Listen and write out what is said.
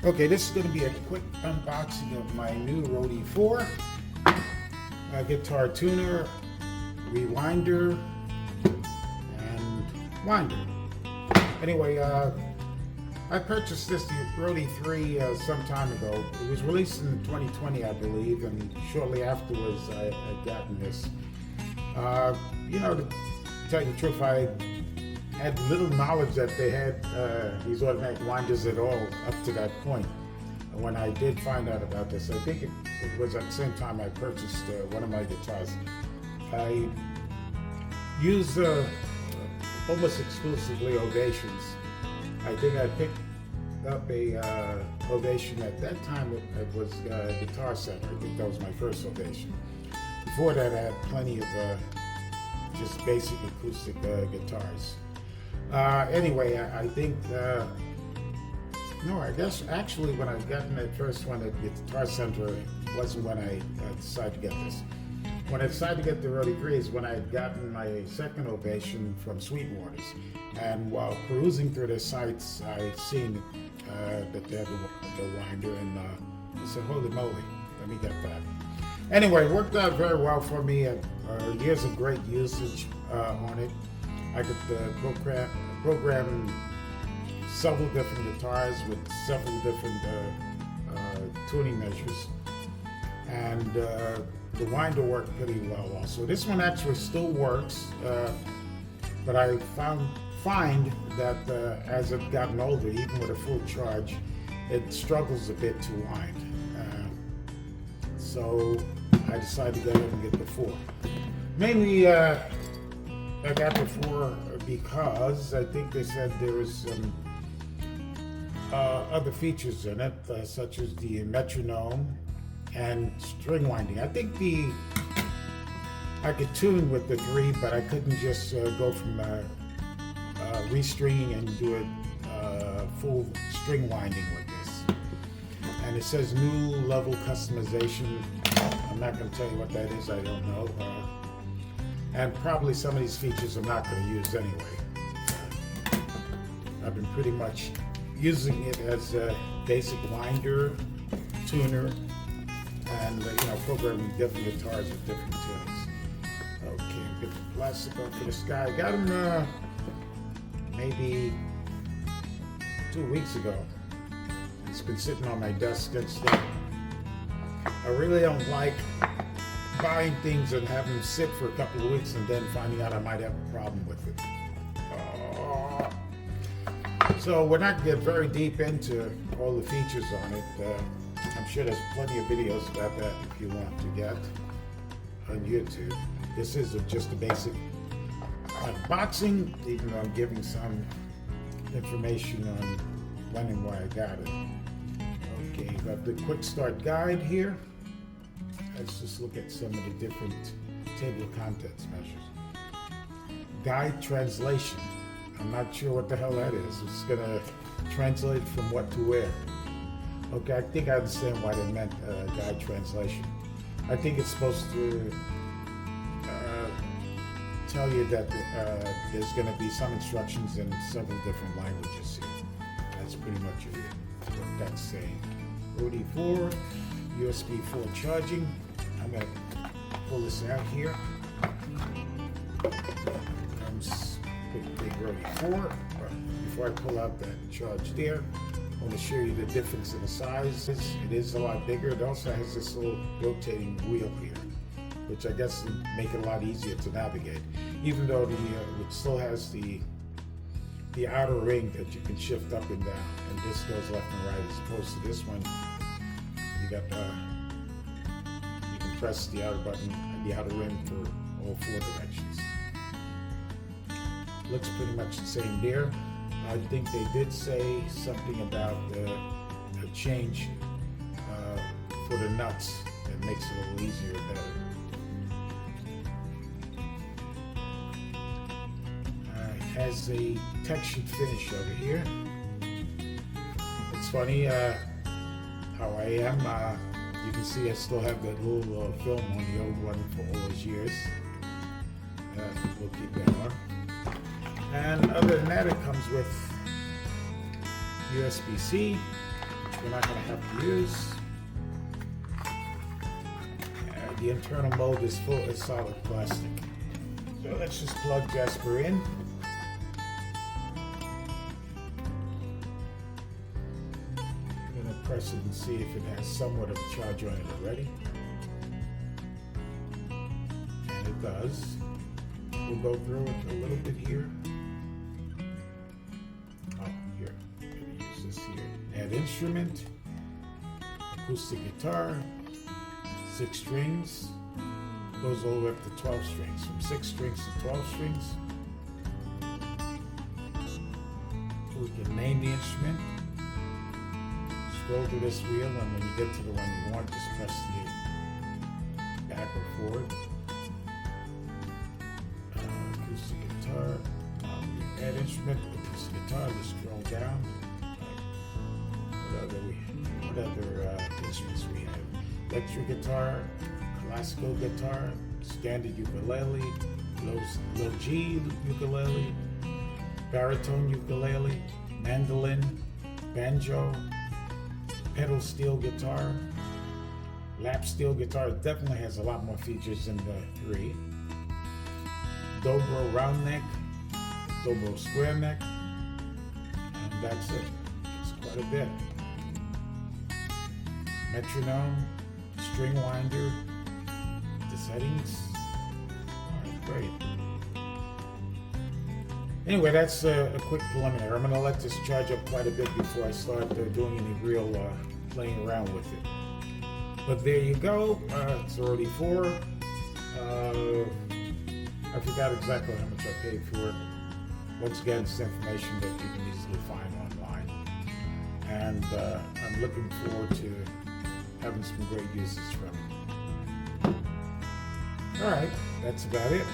Okay, this is going to be a quick unboxing of my new Roadie 4 guitar tuner, rewinder, and winder. Anyway, I purchased this Roadie 3 some time ago. It was released in 2020, I believe, and shortly afterwards I gotten this. You know, to tell you the truth, I had little knowledge that they had these automatic winders at all up to that point. When I did find out about this, I think it was at the same time I purchased one of my guitars. I use almost exclusively Ovations. I think I picked up a Ovation at that time. It was Guitar Center. I think that was my first Ovation. Before that, I had plenty of just basic acoustic guitars. Anyway, I think, no, I guess actually when I got in that first one at Guitar Center wasn't when I decided to get this. When I decided to get the Roadie 3 is when I had gotten my second Ovation from Sweetwater's. And while perusing through their sites, I seen that they had the winder, and I said, holy moly, let me get that. Anyway, it worked out very well for me. Years of great usage on it. I could program several different guitars with several different tuning measures, and the winder worked pretty well also. This one actually still works, but I find that as I've gotten older, even with a full charge, it struggles a bit to wind. So I decided to go ahead and get the 4. Mainly, I got the 4 because I think they said there was some other features in it, such as the metronome and string winding. I think I could tune with the 3, but I couldn't just go from restringing and do it full string winding with this. And it says new level customization. I'm not going to tell you what that is. I don't know. And probably some of these features I'm not going to use anyway. I've been pretty much using it as a basic winder, tuner, and programming different guitars with different tunes. Okay, get the plastic off for this guy. I got him maybe 2 weeks ago. It's been sitting on my desk since then. I really don't like buying things and having them sit for a couple of weeks and then finding out I might have a problem with it. So we're not going to get very deep into all the features on it. I'm sure there's plenty of videos about that if you want to get on YouTube. This is just a basic unboxing, even though I'm giving some information on when and why I got it. Okay, you got the quick start guide here. Let's just look at some of the different table of contents measures. Guide translation. I'm not sure what the hell that is. It's going to translate from what to where. Okay, I think I understand why they meant guide translation. I think it's supposed to tell you that there's going to be some instructions in several different languages here. That's pretty much what that's saying. Roadie 4, USB 4 charging. I'm going to pull this out here. Comes with the big Roadie 4. Before I pull out that charge there, I want to show you the difference in the sizes. It is a lot bigger. It also has this little rotating wheel here, which I guess will make it a lot easier to navigate. Even though it still has the outer ring that you can shift up and down, and this goes left and right, as opposed to this one. You got you can press the outer button and the outer ring for all 4 directions. Looks pretty much the same there. I think they did say something about a change for the nuts that makes it a little easier, better. It has a textured finish over here. It's funny how I am. You can see I still have that little film on the old one for all those years. We'll keep that on. And other than that, it comes with USB-C, you're not going to have to use. The internal mold is full of solid plastic. So let's just plug Jasper in. I'm going to press it and see if it has somewhat of a charge on it already. And it does. We'll go through it a little bit here. Oh, here. I'm going to use this here. Add instrument. Acoustic guitar. 6 strings. Goes all the way up to 12 strings. From 6 strings to 12 strings. We can name the instrument. Scroll to this wheel, and when you get to the one you want, just press the back or forward. Acoustic guitar. Add instrument, acoustic guitar. Just scroll down. What other instruments we have? Electric guitar, classical guitar, standard ukulele, low G ukulele, baritone ukulele, mandolin, banjo, pedal steel guitar, lap steel guitar. It definitely has a lot more features than the 3. Dobro round neck, dobro square neck, and that's it. It's quite a bit. Metronome, string winder, the settings. Alright, great. Anyway, that's a quick preliminary. I'm going to let this charge up quite a bit before I start doing any real playing around with it. But there you go. It's Roadie 4. I forgot exactly how much I paid for it. Once again, it's information that you can easily find online. And I'm looking forward to having some great uses from it. Alright, that's about it.